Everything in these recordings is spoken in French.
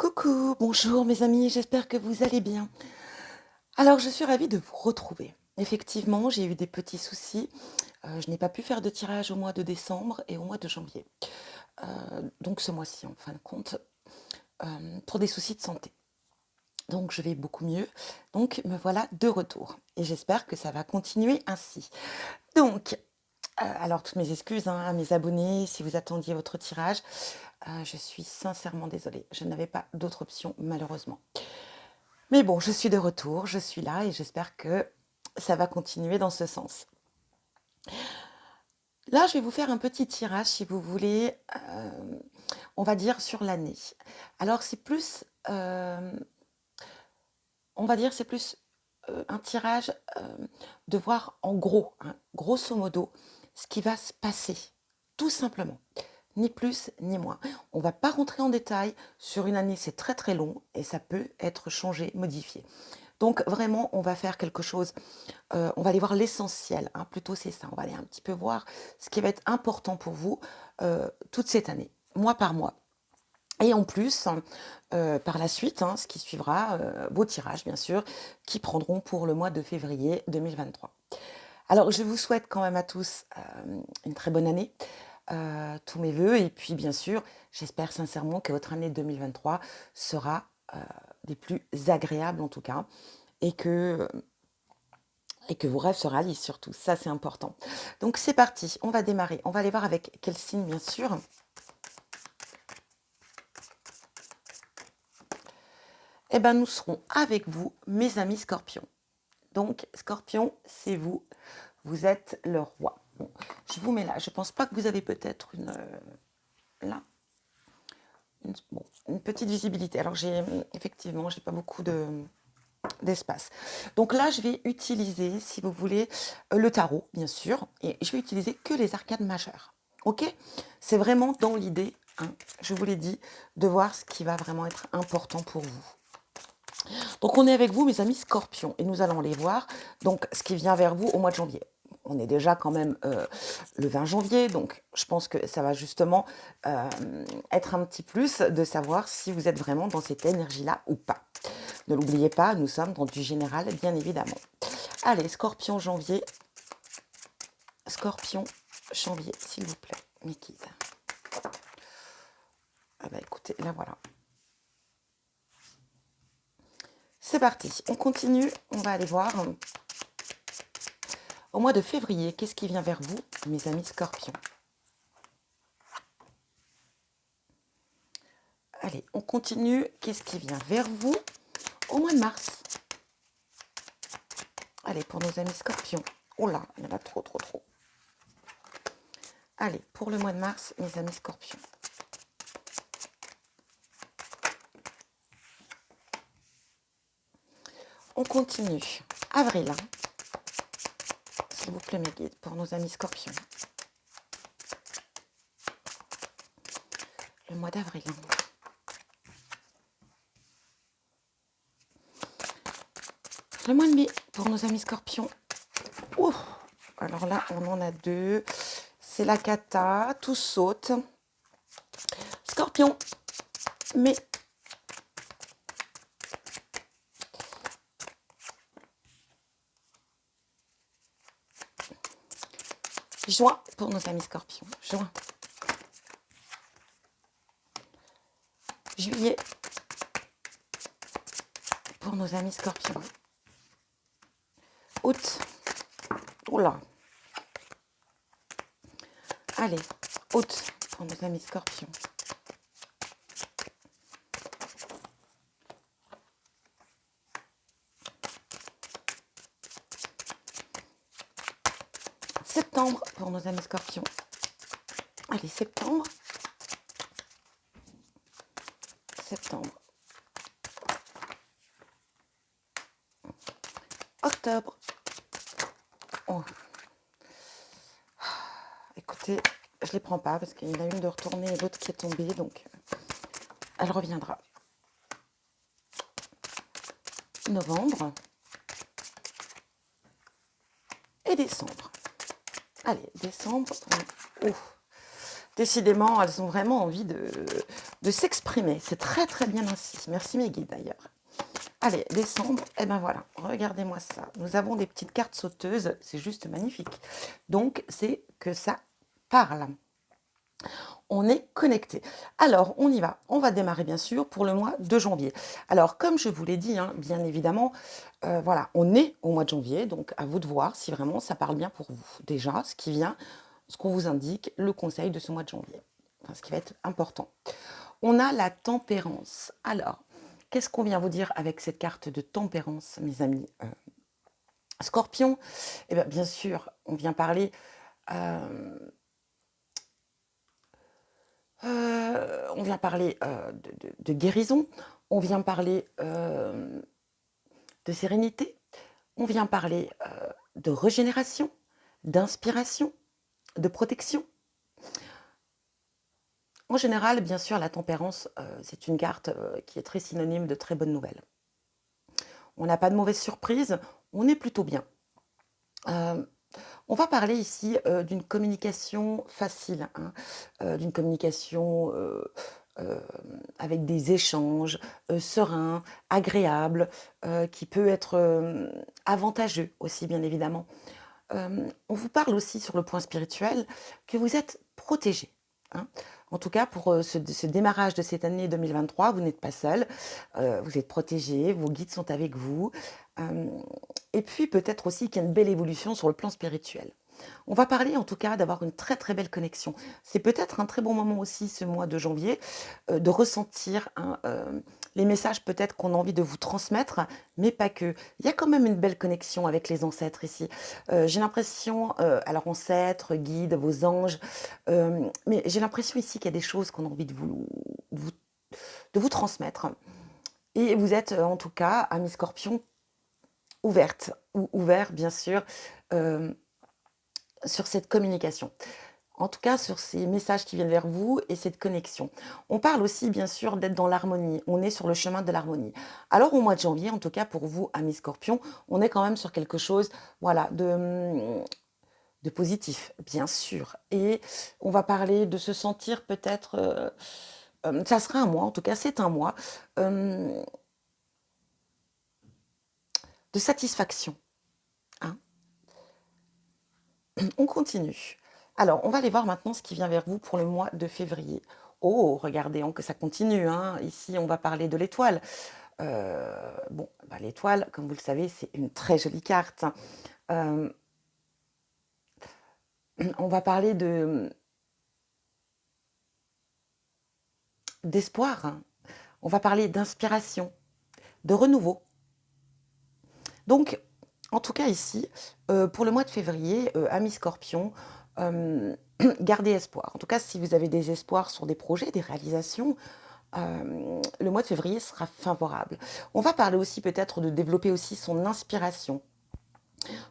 Coucou, bonjour mes amis, j'espère que vous allez bien. Alors, je suis ravie de vous retrouver. Effectivement, j'ai eu des petits soucis. Je n'ai pas pu faire de tirage au mois de décembre et au mois de janvier. Donc ce mois-ci, en fin de compte, pour des soucis de santé. Donc je vais beaucoup mieux. Donc me voilà de retour. Et j'espère que ça va continuer ainsi. Donc, alors toutes mes excuses hein, à mes abonnés, si vous attendiez votre tirage, je suis sincèrement désolée. Je n'avais pas d'autre option, malheureusement. Mais bon, je suis de retour, je suis là et j'espère que ça va continuer dans ce sens. Là, je vais vous faire un petit tirage, si vous voulez, on va dire sur l'année. Alors, c'est plus, on va dire, c'est plus un tirage de voir en gros, hein, grosso modo, ce qui va se passer, tout simplement. Ni plus ni moins. On ne va pas rentrer en détail. Sur une année, c'est très très long et ça peut être changé, modifié. Donc vraiment, on va faire quelque chose, on va aller voir l'essentiel, hein, plutôt c'est ça. On va aller un petit peu voir ce qui va être important pour vous toute cette année, mois par mois. Et en plus, par la suite, hein, ce qui suivra, vos tirages bien sûr, qui prendront pour le mois de février 2023. Alors je vous souhaite quand même à tous une très bonne année, tous mes voeux, et puis bien sûr, j'espère sincèrement que votre année 2023 sera des plus agréables en tout cas, et que vos rêves se réalisent surtout. Ça, c'est important. Donc, c'est parti. On va démarrer. On va aller voir avec quel signe, bien sûr. Eh bien, nous serons avec vous, mes amis scorpions. Donc, scorpion, c'est vous. Vous êtes le roi. Bon, je vous mets là. Je ne pense pas que vous avez peut-être là, une petite visibilité. Alors, effectivement, je n'ai pas beaucoup d'espace. Donc là, je vais utiliser, si vous voulez, le tarot, bien sûr, et je vais utiliser que les arcades majeures. Ok? C'est vraiment dans l'idée, hein, je vous l'ai dit, de voir ce qui va vraiment être important pour vous. Donc on est avec vous, mes amis scorpions, et nous allons les voir, donc ce qui vient vers vous au mois de janvier. On est déjà quand même le 20 janvier, donc je pense que ça va justement être un petit plus de savoir si vous êtes vraiment dans cette énergie-là ou pas. Ne l'oubliez pas, nous sommes dans du général, bien évidemment. Allez, scorpion janvier. Scorpion janvier, s'il vous plaît, mes kids. Ah bah écoutez, là voilà. C'est parti, on continue, on va aller voir. Au mois de février, qu'est-ce qui vient vers vous, mes amis scorpions? Allez, on continue. Qu'est-ce qui vient vers vous au mois de mars? Allez, pour nos amis scorpions. Oh là, il y en a trop, trop, trop. Allez, pour le mois de mars, mes amis scorpions. On continue. Avril, hein. S'il vous plaît, mes guides, pour nos amis scorpions. Le mois d'avril. Le mois de mai, pour nos amis scorpions. Ouh, alors là, on en a deux. C'est la cata, tout saute. Scorpion, mai. Juin, pour nos amis scorpions. Juin. Juillet, pour nos amis scorpions. Août. Oula. Allez, août, pour nos amis scorpions. Septembre, pour nos amis scorpions. Allez, septembre. Septembre. Octobre. Oh. Écoutez, je ne les prends pas parce qu'il y en a une de retournée et l'autre qui est tombée, donc elle reviendra. Novembre. Et décembre. Allez, décembre. Oh. Décidément, elles ont vraiment envie de s'exprimer. C'est très très bien ainsi. Merci mes guides d'ailleurs. Allez, décembre, et ben voilà, regardez-moi ça. Nous avons des petites cartes sauteuses, c'est juste magnifique. Donc, c'est que ça parle. On est connecté. Alors, on y va. On va démarrer, bien sûr, pour le mois de janvier. Alors, comme je vous l'ai dit, hein, bien évidemment, voilà, on est au mois de janvier, donc à vous de voir si vraiment ça parle bien pour vous. Déjà, ce qui vient, ce qu'on vous indique, le conseil de ce mois de janvier. Enfin, ce qui va être important. On a la tempérance. Alors, qu'est-ce qu'on vient vous dire avec cette carte de tempérance, mes amis Scorpion, eh bien sûr, on vient parler de guérison, on vient parler de sérénité, on vient parler de régénération, d'inspiration, de protection. En général, bien sûr, la tempérance, c'est une carte qui est très synonyme de très bonnes nouvelles. On n'a pas de mauvaises surprises, on est plutôt bien. On va parler ici d'une communication facile, hein, d'une communication avec des échanges sereins, agréables, qui peut être avantageux aussi, bien évidemment. On vous parle aussi sur le point spirituel que vous êtes protégé. Hein. En tout cas, pour ce démarrage de cette année 2023, vous n'êtes pas seul, vous êtes protégé, vos guides sont avec vous. Et puis peut-être aussi qu'il y a une belle évolution sur le plan spirituel. On va parler en tout cas d'avoir une très très belle connexion. C'est peut-être un très bon moment aussi ce mois de janvier de ressentir hein, les messages peut-être qu'on a envie de vous transmettre, mais pas que. Il y a quand même une belle connexion avec les ancêtres ici. J'ai l'impression, alors ancêtres, guides, vos anges, mais j'ai l'impression ici qu'il y a des choses qu'on a envie de vous transmettre. Et vous êtes en tout cas, amis Scorpion, ouverte ou ouvert bien sûr sur cette communication. En tout cas, sur ces messages qui viennent vers vous et cette connexion. On parle aussi, bien sûr, d'être dans l'harmonie. On est sur le chemin de l'harmonie. Alors, au mois de janvier, en tout cas pour vous, amis Scorpion, on est quand même sur quelque chose, voilà, de positif, bien sûr. Et on va parler de se sentir peut-être, ça sera un mois, en tout cas, c'est un mois de satisfaction. Hein. On continue. Alors, on va aller voir maintenant ce qui vient vers vous pour le mois de février. Oh, regardez, que ça continue. Hein. Ici, on va parler de l'étoile. Bon, bah, l'étoile, comme vous le savez, c'est une très jolie carte. On va parler d'espoir. Hein. On va parler d'inspiration, de renouveau. Donc, en tout cas ici, pour le mois de février, amis Scorpion, gardez espoir. En tout cas, si vous avez des espoirs sur des projets, des réalisations, le mois de février sera favorable. On va parler aussi peut-être de développer aussi son inspiration.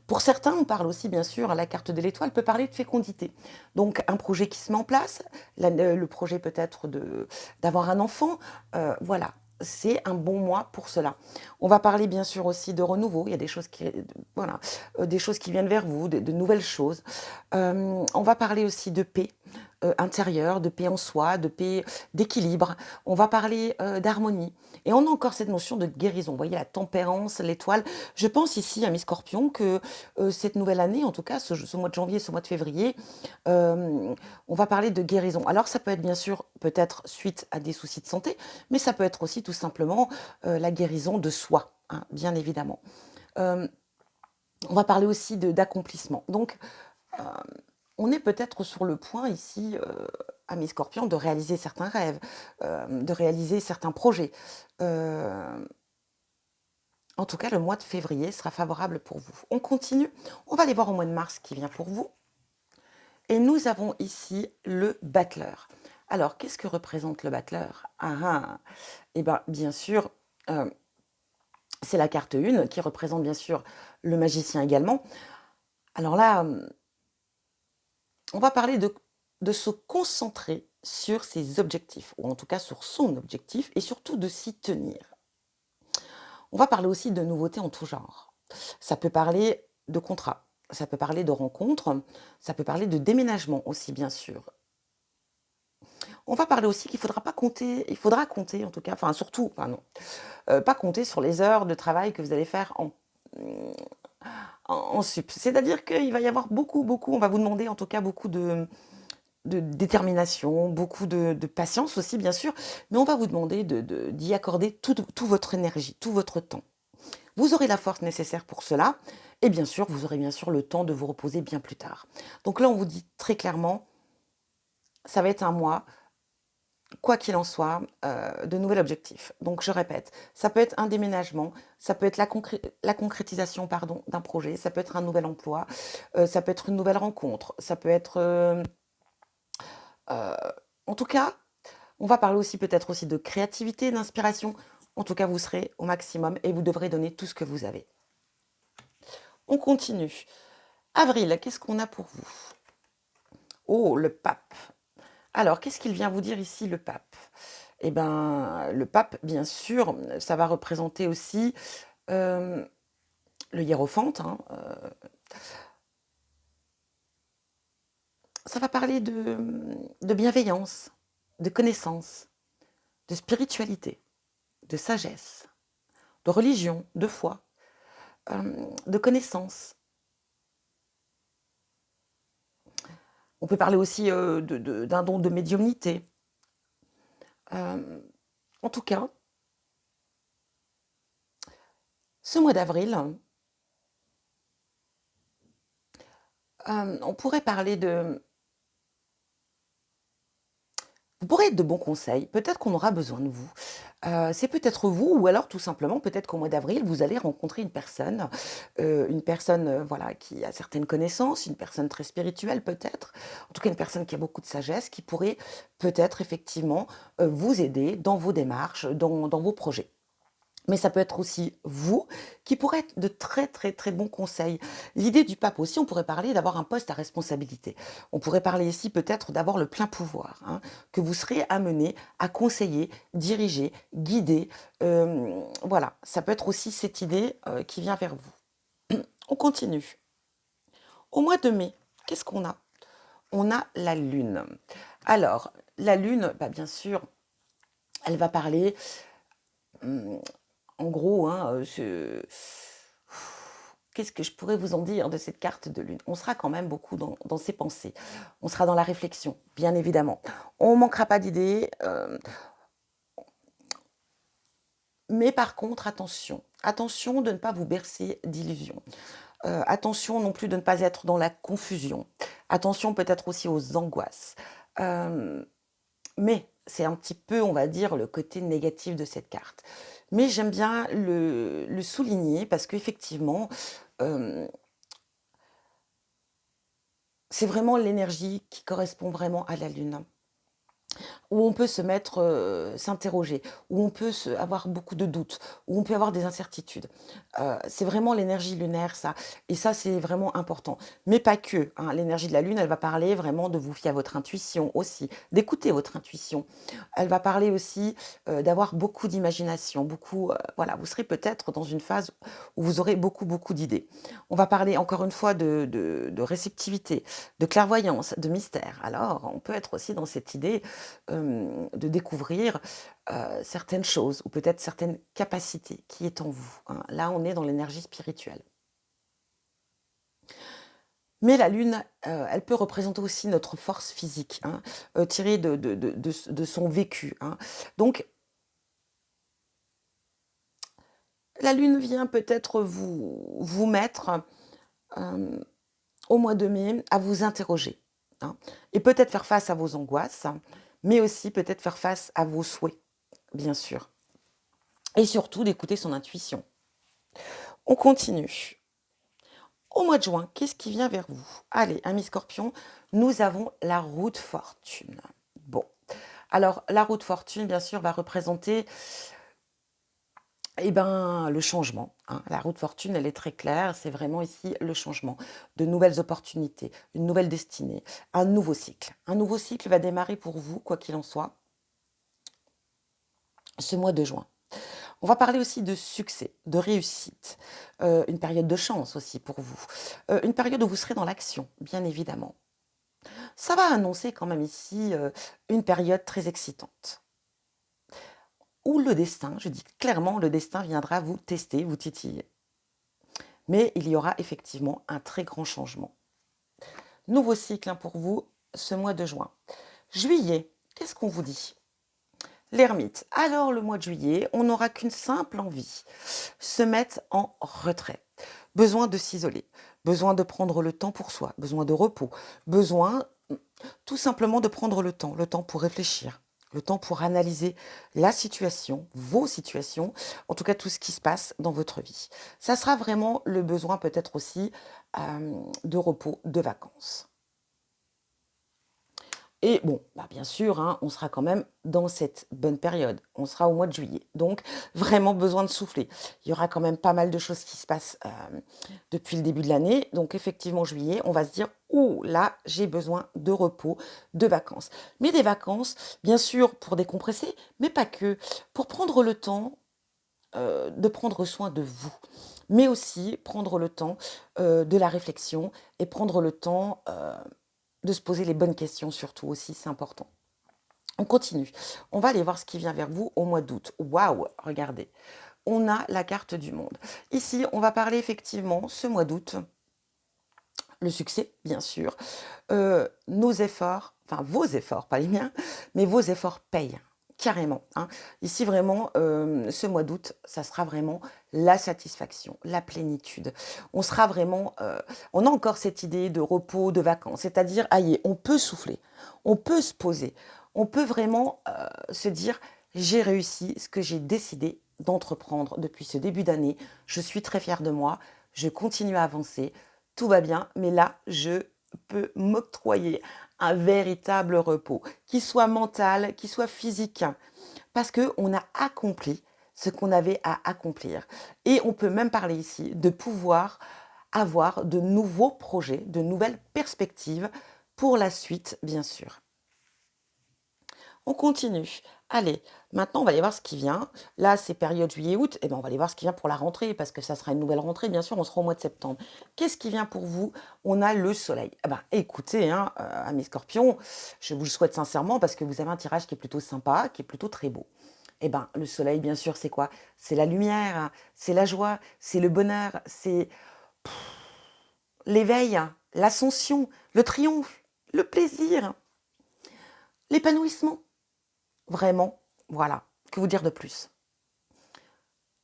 Pour certains, on parle aussi, bien sûr, la carte de l'étoile peut parler de fécondité. Donc, un projet qui se met en place, le projet peut-être d'avoir un enfant, voilà. C'est un bon mois pour cela. On va parler bien sûr aussi de renouveau. Il y a des choses voilà, des choses qui viennent vers vous, de nouvelles choses. On va parler aussi de paix intérieure, de paix en soi, de paix, d'équilibre. On va parler d'harmonie. Et on a encore cette notion de guérison. Vous voyez, la tempérance, l'étoile. Je pense ici, amis Scorpion, que cette nouvelle année, en tout cas ce mois de janvier, ce mois de février, on va parler de guérison. Alors ça peut être bien sûr peut-être suite à des soucis de santé, mais ça peut être aussi tout simplement la guérison de soi, hein, bien évidemment. On va parler aussi d'accomplissement. Donc, on est peut-être sur le point ici, amis Scorpions, de réaliser certains rêves, de réaliser certains projets. En tout cas, le mois de février sera favorable pour vous. On continue. On va aller voir au mois de mars qui vient pour vous. Et nous avons ici le battleur. Alors, qu'est-ce que représente le battleur? Eh bien sûr, c'est la carte 1 qui représente bien sûr le magicien également. Alors là, on va parler de se concentrer sur ses objectifs, ou en tout cas sur son objectif, et surtout de s'y tenir. On va parler aussi de nouveautés en tout genre. Ça peut parler de contrats, ça peut parler de rencontres, ça peut parler de déménagement aussi, bien sûr. On va parler aussi qu'il faudra pas compter il faudra compter en tout cas, enfin surtout, enfin non, pas compter sur les heures de travail que vous allez faire mmh, en sup. C'est-à-dire qu'il va y avoir beaucoup on va vous demander en tout cas beaucoup de détermination, beaucoup de patience aussi bien sûr, mais on va vous demander d'y accorder tout votre énergie, tout votre temps. Vous aurez la force nécessaire pour cela et bien sûr, vous aurez bien sûr le temps de vous reposer bien plus tard. Donc là, on vous dit très clairement, ça va être un mois, quoi qu'il en soit, de nouvel objectif. Donc je répète, ça peut être un déménagement, ça peut être la concrétisation, pardon, d'un projet, ça peut être un nouvel emploi, ça peut être une nouvelle rencontre, ça peut être, heu, en tout cas, on va parler aussi peut-être aussi de créativité, d'inspiration. En tout cas, vous serez au maximum et vous devrez donner tout ce que vous avez. On continue. Avril, qu'est-ce qu'on a pour vous? Oh, le pape. Alors, qu'est-ce qu'il vient vous dire ici, le pape? Eh ben, le pape, bien sûr, ça va représenter aussi le hiérophante, hein, ça va parler de bienveillance, de connaissance, de spiritualité, de sagesse, de religion, de foi, de connaissance. On peut parler aussi d'un don de médiumnité. En tout cas, ce mois d'avril, on pourrait parler de vous pourrez être de bons conseils, peut-être qu'on aura besoin de vous. C'est peut-être vous ou alors tout simplement peut-être qu'au mois d'avril, vous allez rencontrer une personne, voilà, qui a certaines connaissances, une personne très spirituelle peut-être, en tout cas une personne qui a beaucoup de sagesse, qui pourrait peut-être effectivement, vous aider dans vos démarches, dans vos projets. Mais ça peut être aussi vous qui pourrez être de très, très, très bons conseils. L'idée du pape aussi, on pourrait parler d'avoir un poste à responsabilité. On pourrait parler ici peut-être d'avoir le plein pouvoir, hein, que vous serez amené à conseiller, diriger, guider. Voilà, ça peut être aussi cette idée qui vient vers vous. On continue. Au mois de mai, qu'est-ce qu'on a? On a la lune. Alors, la lune, bah, bien sûr, elle va parler en gros, hein, qu'est-ce que je pourrais vous en dire de cette carte de lune? On sera quand même beaucoup dans ses pensées. On sera dans la réflexion, bien évidemment. On manquera pas d'idées, mais par contre, attention. Attention de ne pas vous bercer d'illusions. Attention non plus de ne pas être dans la confusion. Attention peut-être aussi aux angoisses. Hem Mais c'est un petit peu, on va dire, le côté négatif de cette carte. Mais j'aime bien le souligner parce qu'effectivement, hem, c'est vraiment l'énergie qui correspond vraiment à la lune. Où on peut se mettre, s'interroger, où on peut avoir beaucoup de doutes, où on peut avoir des incertitudes. C'est vraiment l'énergie lunaire ça et ça, c'est vraiment important. Mais pas que, hein. L'énergie de la lune, elle va parler vraiment de vous fier à votre intuition aussi, d'écouter votre intuition. Elle va parler aussi, d'avoir beaucoup d'imagination, beaucoup, voilà, vous serez peut-être dans une phase où vous aurez beaucoup d'idées. On va parler encore une fois de réceptivité, de clairvoyance, de mystère. Alors, on peut être aussi dans cette idée de découvrir, certaines choses ou peut-être certaines capacités qui est en vous, hein. Là, on est dans l'énergie spirituelle. Mais la lune, elle peut représenter aussi notre force physique, hein, tirée de son vécu, hein. Donc la lune vient peut-être vous mettre, hem, au mois de mai, à vous interroger, hein et peut-être faire face à vos angoisses, mais aussi peut-être faire face à vos souhaits, bien sûr. Et surtout d'écouter son intuition. On continue. Au mois de juin, qu'est-ce qui vient vers vous? Allez, amis scorpions, nous avons la roue de fortune. Bon, alors la roue de fortune, bien sûr, va représenter eh ben, le changement, hein. La roue de fortune, elle est très claire, c'est vraiment ici le changement, de nouvelles opportunités, une nouvelle destinée, un nouveau cycle. Un nouveau cycle va démarrer pour vous, quoi qu'il en soit, ce mois de juin. On va parler aussi de succès, de réussite, une période de chance aussi pour vous, une période où vous serez dans l'action, bien évidemment. Ça va annoncer quand même ici une période très excitante. Où le destin, je dis clairement, le destin viendra vous tester, vous titiller. Mais il y aura effectivement un très grand changement. Nouveau cycle hein, pour vous ce mois de juin. Juillet, qu'est-ce qu'on vous dit? L'ermite. Alors le mois de juillet, on n'aura qu'une simple envie, se mettre en retrait. Besoin de s'isoler, besoin de prendre le temps pour soi, besoin de repos, besoin tout simplement de prendre le temps pour réfléchir, le temps pour analyser la situation, vos situations, en tout cas tout ce qui se passe dans votre vie. Ça sera vraiment le besoin peut-être aussi de repos, de vacances. Et bon, bah bien sûr, hein, on sera quand même dans cette bonne période. On sera au mois de juillet. Donc, vraiment besoin de souffler. Il y aura quand même pas mal de choses qui se passent depuis le début de l'année. Donc, effectivement, juillet, on va se dire, ouh, là, j'ai besoin de repos, de vacances. Mais des vacances, bien sûr, pour décompresser, mais pas que. Pour prendre le temps de prendre soin de vous. Mais aussi prendre le temps de la réflexion et prendre le temps de se poser les bonnes questions surtout aussi, c'est important. On continue. On va aller voir ce qui vient vers vous au mois d'août. Waouh, regardez. On a la carte du monde. Ici, on va parler effectivement ce mois d'août, le succès, bien sûr, nos efforts, enfin vos efforts, pas les miens, mais vos efforts payent. Carrément. Hein. Ici, vraiment, ce mois d'août, ça sera vraiment la satisfaction, la plénitude. On sera vraiment... on a encore cette idée de repos, de vacances. C'est-à-dire, aïe, on peut souffler, on peut se poser, on peut vraiment se dire, j'ai réussi ce que j'ai décidé d'entreprendre depuis ce début d'année. Je suis très fière de moi, je continue à avancer, tout va bien, mais là, je peux m'octroyer un véritable repos, qui soit mental, qui soit physique, parce qu'on a accompli ce qu'on avait à accomplir. Et on peut même parler ici de pouvoir avoir de nouveaux projets, de nouvelles perspectives pour la suite, bien sûr. On continue. Allez, maintenant on va aller voir ce qui vient. Là, c'est période juillet-août. Et ben, on va aller voir ce qui vient pour la rentrée, parce que ça sera une nouvelle rentrée. Bien sûr, on sera au mois de septembre. Qu'est-ce qui vient pour vous? On a le soleil. Eh ben, écoutez, hein, amis scorpions, je vous le souhaite sincèrement, parce que vous avez un tirage qui est plutôt sympa, qui est plutôt très beau. Eh ben, le soleil, bien sûr, c'est quoi? C'est la lumière, hein, c'est la joie, c'est le bonheur, c'est l'éveil, hein, l'ascension, le triomphe, le plaisir, l'épanouissement. Vraiment, voilà, que vous dire de plus?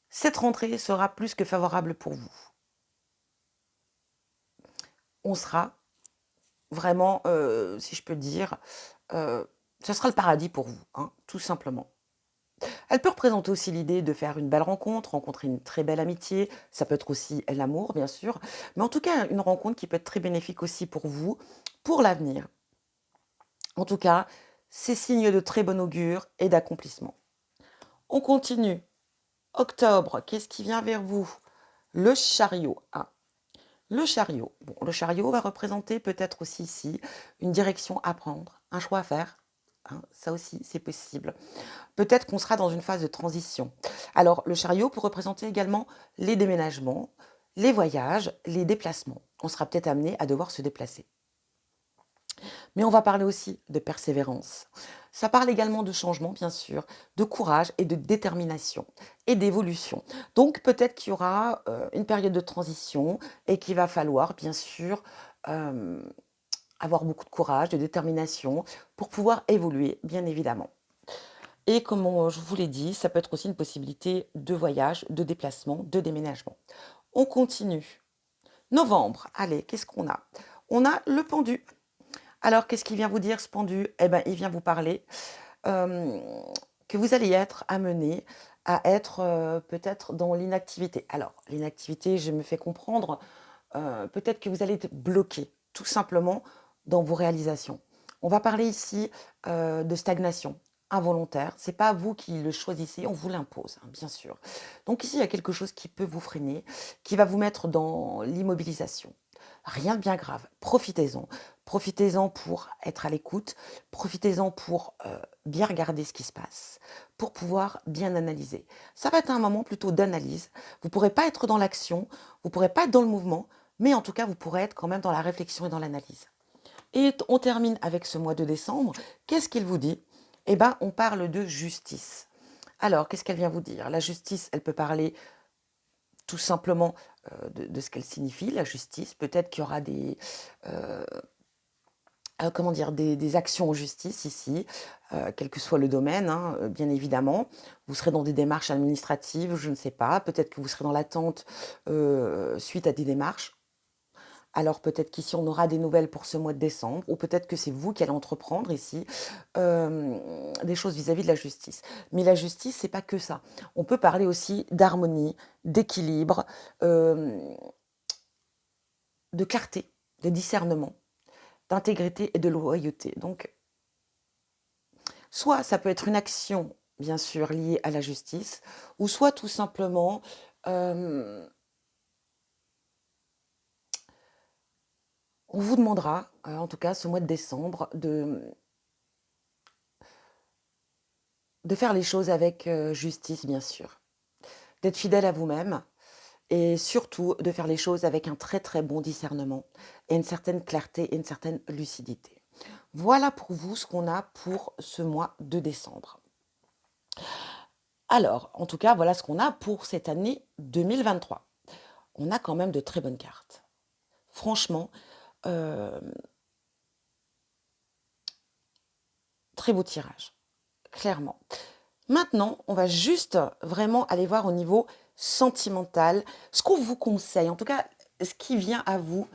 Cette rentrée sera plus que favorable pour vous. On sera vraiment, si je peux dire, ça sera le paradis pour vous, hein, tout simplement. Elle peut représenter aussi l'idée de faire une belle rencontre, rencontrer une très belle amitié, ça peut être aussi l'amour, bien sûr, mais en tout cas, une rencontre qui peut être très bénéfique aussi pour vous, pour l'avenir. En tout cas, c'est signe de très bon augure et d'accomplissement. On continue. Octobre, qu'est-ce qui vient vers vous? Le chariot. Ah, le chariot. Bon, le chariot va représenter peut-être aussi ici une direction à prendre, un choix à faire. Hein, ça aussi, c'est possible. Peut-être qu'on sera dans une phase de transition. Alors, le chariot peut représenter également les déménagements, les voyages, les déplacements. On sera peut-être amené à devoir se déplacer. Mais on va parler aussi de persévérance. Ça parle également de changement, bien sûr, de courage et de détermination et d'évolution. Donc peut-être qu'il y aura une période de transition et qu'il va falloir, bien sûr, euh, avoir beaucoup de courage, de détermination pour pouvoir évoluer, bien évidemment. Et comme je vous l'ai dit, ça peut être aussi une possibilité de voyage, de déplacement, de déménagement. On continue. Novembre, allez, qu'est-ce qu'on a? On a le pendu. Alors, qu'est-ce qu'il vient vous dire, ce pendu? Eh ben, il vient vous parler euh, que vous allez être amené à être peut-être dans l'inactivité. Alors, l'inactivité, je me fais comprendre, peut-être que vous allez être bloqué, tout simplement, dans vos réalisations. On va parler ici de stagnation involontaire. C'est pas vous qui le choisissez, on vous l'impose, hein, bien sûr. Donc ici, il y a quelque chose qui peut vous freiner, qui va vous mettre dans l'immobilisation. Rien de bien grave. Profitez-en. Profitez-en pour être à l'écoute. Profitez-en pour bien regarder ce qui se passe, pour pouvoir bien analyser. Ça va être un moment plutôt d'analyse. Vous ne pourrez pas être dans l'action, vous ne pourrez pas être dans le mouvement, mais en tout cas, vous pourrez être quand même dans la réflexion et dans l'analyse. Et on termine avec ce mois de décembre. Qu'est-ce qu'il vous dit? Eh bien, on parle de justice. Alors, qu'est-ce qu'elle vient vous dire? La justice, elle peut parler tout simplement de ce qu'elle signifie, la justice. Peut-être qu'il y aura comment dire, des actions en justice ici, quel que soit le domaine, hein, bien évidemment. Vous serez dans des démarches administratives, je ne sais pas. Peut-être que vous serez dans l'attente suite à des démarches. Alors peut-être qu'ici on aura des nouvelles pour ce mois de décembre, ou peut-être que c'est vous qui allez entreprendre ici des choses vis-à-vis de la justice. Mais la justice, c'est pas que ça. On peut parler aussi d'harmonie, d'équilibre, de clarté, de discernement, d'intégrité et de loyauté. Donc, soit ça peut être une action, bien sûr, liée à la justice, ou soit tout simplement on vous demandera, en tout cas ce mois de décembre, de faire les choses avec justice, bien sûr, d'être fidèle à vous-même et surtout de faire les choses avec un très très bon discernement et une certaine clarté et une certaine lucidité. Voilà pour vous ce qu'on a pour ce mois de décembre. Alors, en tout cas, voilà ce qu'on a pour cette année 2023. On a quand même de très bonnes cartes. Franchement, très beau tirage, clairement. Maintenant, on va juste vraiment aller voir au niveau sentimental ce qu'on vous conseille, en tout cas ce qui vient à vous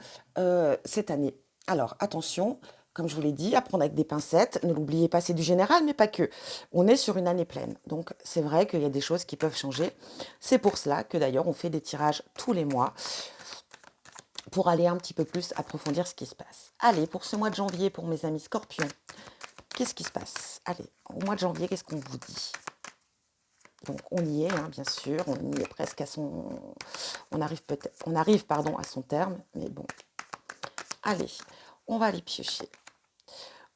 cette année. Alors attention, comme je vous l'ai dit, à prendre avec des pincettes. Ne l'oubliez pas, c'est du général, mais pas que. On est sur une année pleine, donc c'est vrai qu'il y a des choses qui peuvent changer. C'est pour cela que d'ailleurs on fait des tirages tous les mois pour aller un petit peu plus approfondir ce qui se passe. Allez, pour ce mois de janvier, pour mes amis Scorpions, qu'est-ce qui se passe? Allez, au mois de janvier, qu'est-ce qu'on vous dit? Donc on y est, hein, bien sûr, on y est presque à son... On arrive, pardon, à son terme, mais bon. Allez, on va aller piocher.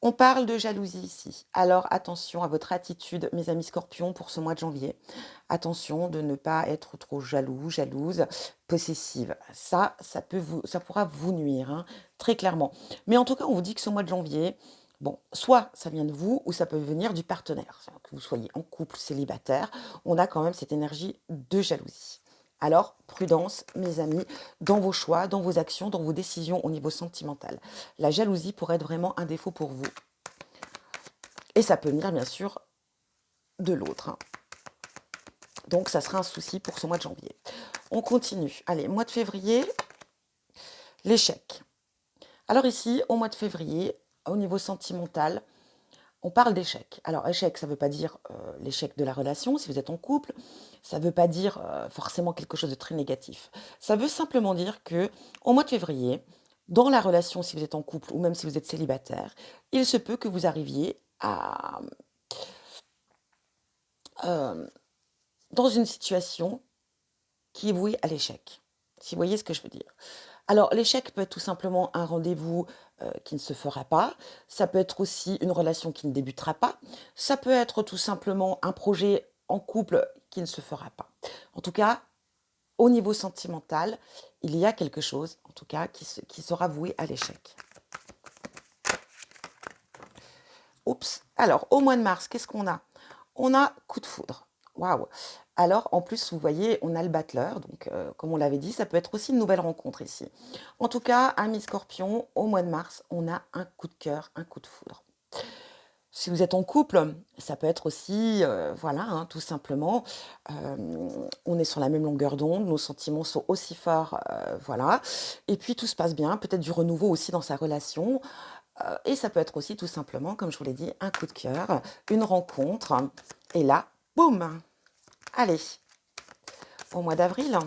On parle de jalousie ici. Alors attention à votre attitude, mes amis Scorpions, pour ce mois de janvier. Attention de ne pas être trop jaloux, jalouse, possessive. Ça pourra vous nuire, hein, très clairement. Mais en tout cas, on vous dit que ce mois de janvier, bon, soit ça vient de vous, ou ça peut venir du partenaire. Que vous soyez en couple, célibataire, on a quand même cette énergie de jalousie. Alors, prudence, mes amis, dans vos choix, dans vos actions, dans vos décisions au niveau sentimental. La jalousie pourrait être vraiment un défaut pour vous. Et ça peut venir, bien sûr, de l'autre, hein. Donc, ça sera un souci pour ce mois de janvier. On continue. Allez, mois de février, l'échec. Alors ici, au mois de février, au niveau sentimental, on parle d'échec. Alors, échec, ça ne veut pas dire l'échec de la relation, si vous êtes en couple. Ça ne veut pas dire forcément quelque chose de très négatif. Ça veut simplement dire que au mois de février, dans la relation, si vous êtes en couple ou même si vous êtes célibataire, il se peut que vous arriviez dans une situation qui est vouée à l'échec. Si vous voyez ce que je veux dire. Alors, l'échec peut être tout simplement un rendez-vous qui ne se fera pas. Ça peut être aussi une relation qui ne débutera pas. Ça peut être tout simplement un projet en couple qui ne se fera pas. En tout cas, au niveau sentimental, il y a quelque chose, en tout cas, qui sera voué à l'échec. Oups. Alors, au mois de mars, qu'est-ce qu'on a? On a coup de foudre. Waouh! Alors, en plus, vous voyez, on a le battleur. Donc, comme on l'avait dit, ça peut être aussi une nouvelle rencontre ici. En tout cas, amis Scorpion, au mois de mars, on a un coup de cœur, un coup de foudre. Si vous êtes en couple, ça peut être aussi, voilà, hein, tout simplement, on est sur la même longueur d'onde, nos sentiments sont aussi forts, voilà. Et puis tout se passe bien, peut-être du renouveau aussi dans sa relation. Et ça peut être aussi tout simplement, comme je vous l'ai dit, un coup de cœur, une rencontre. Et là, boum! Allez, au mois d'avril,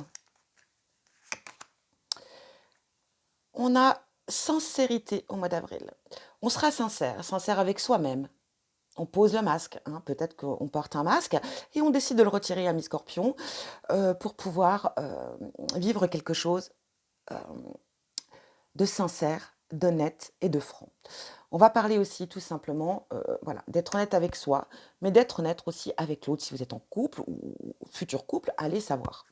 on a sincérité au mois d'avril. On sera sincère, sincère avec soi-même. On pose le masque, hein. Peut-être qu'on porte un masque et on décide de le retirer à mi-scorpion pour pouvoir vivre quelque chose de sincère, d'honnête et de franc. On va parler aussi tout simplement voilà, d'être honnête avec soi, mais d'être honnête aussi avec l'autre. Si vous êtes en couple ou futur couple, allez savoir.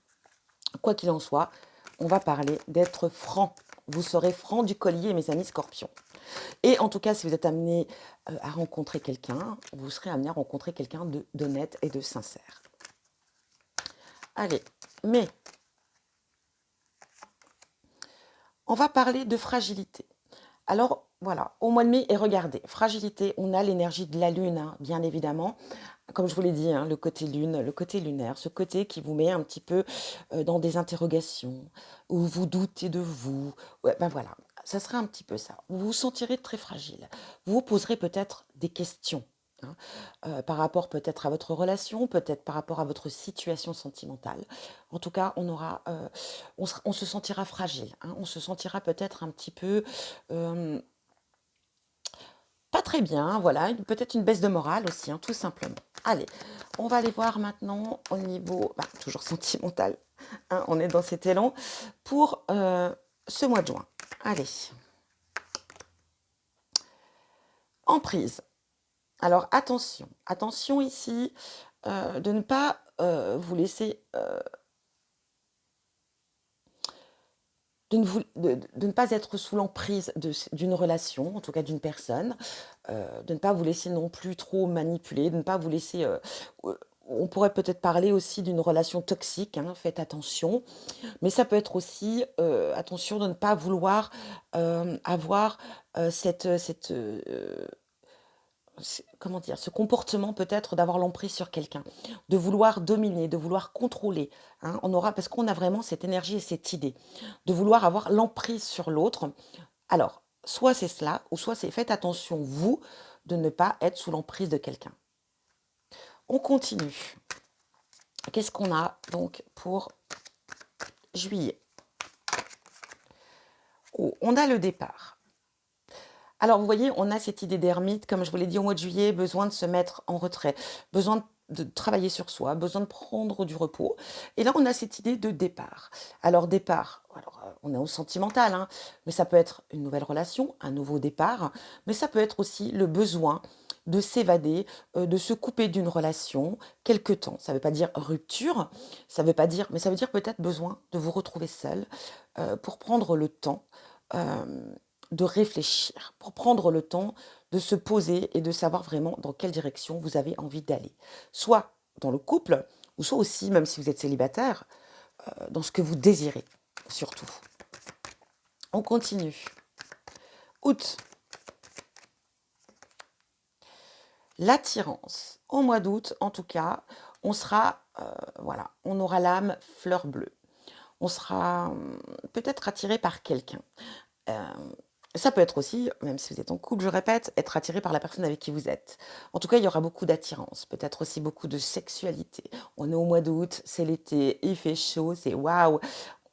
Quoi qu'il en soit, on va parler d'être franc. Vous serez franc du collier, mes amis Scorpions. Et en tout cas, si vous êtes amené à rencontrer quelqu'un, vous serez amené à rencontrer quelqu'un d'honnête et de sincère. Allez, mais on va parler de fragilité. Alors voilà, au mois de mai, et regardez, fragilité, on a l'énergie de la lune, hein, bien évidemment. Comme je vous l'ai dit, hein, le côté lune, le côté lunaire, ce côté qui vous met un petit peu dans des interrogations, où vous doutez de vous. Ouais, ben voilà, ça sera un petit peu ça. Vous vous sentirez très fragile. Vous vous poserez peut-être des questions, hein, par rapport peut-être à votre relation, peut-être par rapport à votre situation sentimentale. En tout cas, on se sentira fragile, hein, on se sentira peut-être un petit peu euh, pas très bien, voilà, peut-être une baisse de morale aussi, hein, tout simplement. Allez, on va aller voir maintenant au niveau, toujours sentimental, hein, on est dans cet élan, pour ce mois de juin. Allez, emprise. Alors attention, attention ici, de ne pas vous laisser de ne pas être sous l'emprise d'une relation, en tout cas d'une personne, de ne pas vous laisser non plus trop manipuler, de ne pas vous laisser... on pourrait peut-être parler aussi d'une relation toxique, hein, faites attention, mais ça peut être aussi, attention de ne pas vouloir avoir comment dire, ce comportement peut-être d'avoir l'emprise sur quelqu'un, de vouloir dominer, de vouloir contrôler, hein. Parce qu'on a vraiment cette énergie et cette idée de vouloir avoir l'emprise sur l'autre. Alors, soit c'est cela, ou soit c'est faites attention, vous, de ne pas être sous l'emprise de quelqu'un. On continue. Qu'est-ce qu'on a donc pour juillet? Oh, on a le départ. Alors, vous voyez, on a cette idée d'ermite, comme je vous l'ai dit au mois de juillet, besoin de se mettre en retrait, besoin de travailler sur soi, besoin de prendre du repos. Et là, on a cette idée de départ. Alors, départ, on est au sentimental, hein, mais ça peut être une nouvelle relation, un nouveau départ, mais ça peut être aussi le besoin de s'évader, de se couper d'une relation quelque temps. Ça ne veut pas dire rupture, ça veut pas dire, mais ça veut dire peut-être besoin de vous retrouver seul pour prendre le temps de réfléchir, pour prendre le temps de se poser et de savoir vraiment dans quelle direction vous avez envie d'aller. Soit dans le couple, ou soit aussi, même si vous êtes célibataire, dans ce que vous désirez, surtout. On continue. Août. L'attirance. Au mois d'août, en tout cas, on sera, voilà, on aura l'âme fleur bleue. On sera peut-être attiré par quelqu'un. Euh, Ça peut être aussi, même si vous êtes en couple, je répète, être attiré par la personne avec qui vous êtes. En tout cas, il y aura beaucoup d'attirance, peut-être aussi beaucoup de sexualité. On est au mois d'août, c'est l'été, il fait chaud, c'est waouh.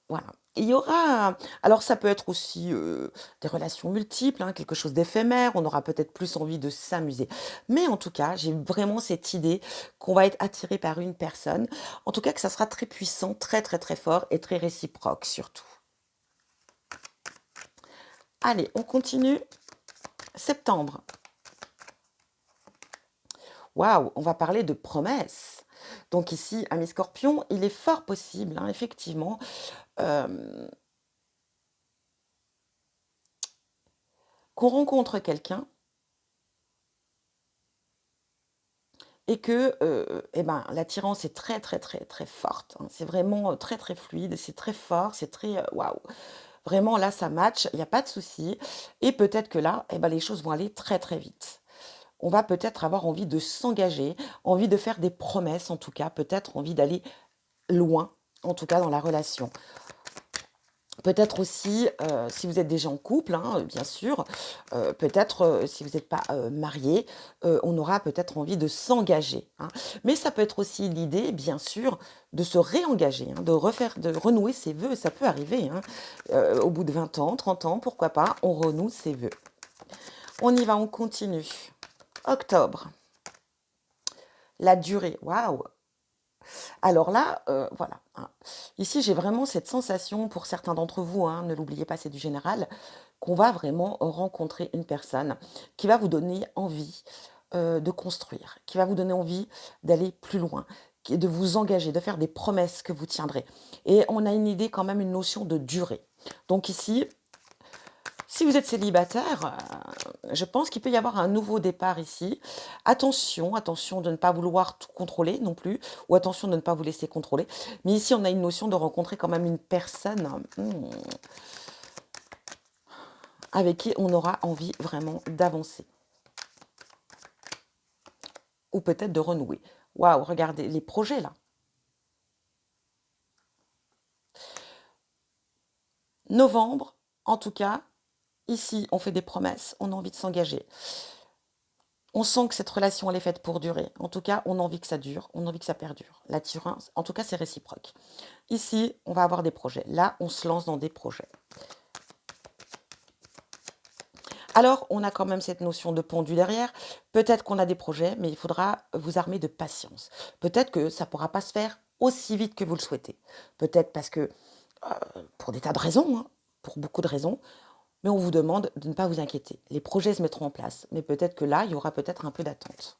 Voilà. Il y aura, alors ça peut être aussi des relations multiples, hein, quelque chose d'éphémère, on aura peut-être plus envie de s'amuser. Mais en tout cas, j'ai vraiment cette idée qu'on va être attiré par une personne. En tout cas, que ça sera très puissant, très très très fort et très réciproque surtout. Allez, on continue. Septembre. Waouh, on va parler de promesses. Donc ici, ami Scorpion, il est fort possible, hein, effectivement, euh, qu'on rencontre quelqu'un et que eh ben, l'attirance est très très très très forte, hein. C'est vraiment très très fluide, c'est très fort, c'est très waouh. Vraiment là, ça match, il n'y a pas de souci. Et peut-être que là, eh ben, les choses vont aller très très vite. On va peut-être avoir envie de s'engager, envie de faire des promesses en tout cas, peut-être envie d'aller loin, en tout cas dans la relation. Peut-être aussi, si vous êtes déjà en couple, hein, bien sûr, peut-être si vous n'êtes pas marié, on aura peut-être envie de s'engager, hein. Mais ça peut être aussi l'idée, bien sûr, de se réengager, hein, de renouer ses vœux. Ça peut arriver, hein. Au bout de 20 ans, 30 ans, pourquoi pas, on renoue ses vœux. On y va, on continue. Octobre, la durée, waouh! Alors là, voilà, hein. Ici, j'ai vraiment cette sensation pour certains d'entre vous, hein, ne l'oubliez pas, c'est du général, qu'on va vraiment rencontrer une personne qui va vous donner envie de construire, qui va vous donner envie d'aller plus loin, de vous engager, de faire des promesses que vous tiendrez. Et on a une idée quand même, une notion de durée. Donc ici, Si vous êtes célibataire, je pense qu'il peut y avoir un nouveau départ ici. Attention, attention de ne pas vouloir tout contrôler non plus, ou attention de ne pas vous laisser contrôler. Mais ici, on a une notion de rencontrer quand même une personne avec qui on aura envie vraiment d'avancer, ou peut-être de renouer. Waouh, regardez les projets là. Novembre, en tout cas, ici, on fait des promesses, on a envie de s'engager. On sent que cette relation, elle est faite pour durer. En tout cas, on a envie que ça dure, on a envie que ça perdure. L'attirance, en tout cas, c'est réciproque. Ici, on va avoir des projets. Là, on se lance dans des projets. Alors, on a quand même cette notion de pendu derrière. Peut-être qu'on a des projets, mais il faudra vous armer de patience. Peut-être que ça ne pourra pas se faire aussi vite que vous le souhaitez. Peut-être parce que, pour des tas de raisons, hein, pour beaucoup de raisons, mais on vous demande de ne pas vous inquiéter. Les projets se mettront en place, mais peut-être que là, il y aura peut-être un peu d'attente.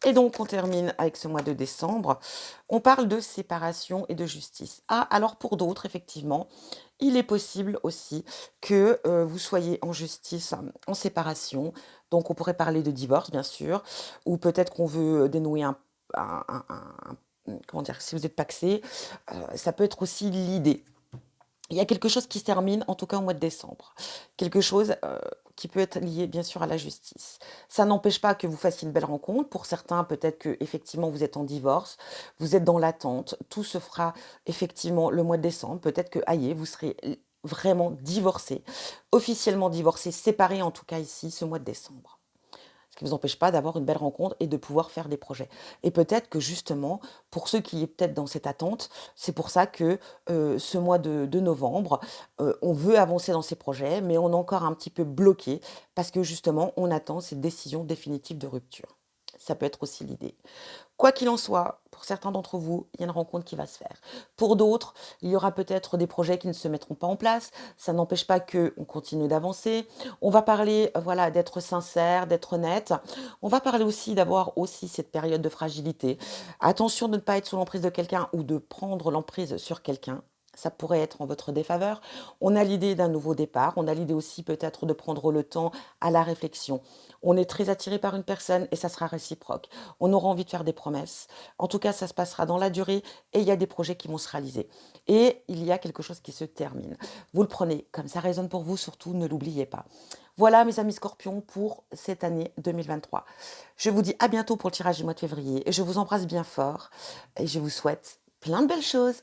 Et donc, on termine avec ce mois de décembre. On parle de séparation et de justice. Ah, alors pour d'autres, effectivement, il est possible aussi que vous soyez en justice, en séparation. Donc, on pourrait parler de divorce, bien sûr, ou peut-être qu'on veut dénouer comment dire, si vous êtes pacsé, ça peut être aussi l'idée. Il y a quelque chose qui se termine, en tout cas au mois de décembre. Quelque chose qui peut être lié, bien sûr, à la justice. Ça n'empêche pas que vous fassiez une belle rencontre. Pour certains, peut-être que effectivement vous êtes en divorce, vous êtes dans l'attente. Tout se fera effectivement le mois de décembre. Peut-être que, aïe, vous serez vraiment divorcé, officiellement divorcé, séparé en tout cas ici, ce mois de décembre. Ce qui ne vous empêche pas d'avoir une belle rencontre et de pouvoir faire des projets. Et peut-être que justement, pour ceux qui est peut-être dans cette attente, c'est pour ça que ce mois de novembre, on veut avancer dans ces projets, mais on est encore un petit peu bloqué parce que justement, on attend cette décision définitive de rupture. Ça peut être aussi l'idée. Quoi qu'il en soit, pour certains d'entre vous, il y a une rencontre qui va se faire. Pour d'autres, il y aura peut-être des projets qui ne se mettront pas en place. Ça n'empêche pas qu'on continue d'avancer. On va parler, voilà, d'être sincère, d'être honnête. On va parler aussi d'avoir aussi cette période de fragilité. Attention de ne pas être sous l'emprise de quelqu'un ou de prendre l'emprise sur quelqu'un. Ça pourrait être en votre défaveur. On a l'idée d'un nouveau départ. On a l'idée aussi peut-être de prendre le temps à la réflexion. On est très attiré par une personne et ça sera réciproque. On aura envie de faire des promesses. En tout cas, ça se passera dans la durée et il y a des projets qui vont se réaliser. Et il y a quelque chose qui se termine. Vous le prenez comme ça résonne pour vous, surtout ne l'oubliez pas. Voilà mes amis scorpions pour cette année 2023. Je vous dis à bientôt pour le tirage du mois de février et je vous embrasse bien fort et je vous souhaite plein de belles choses.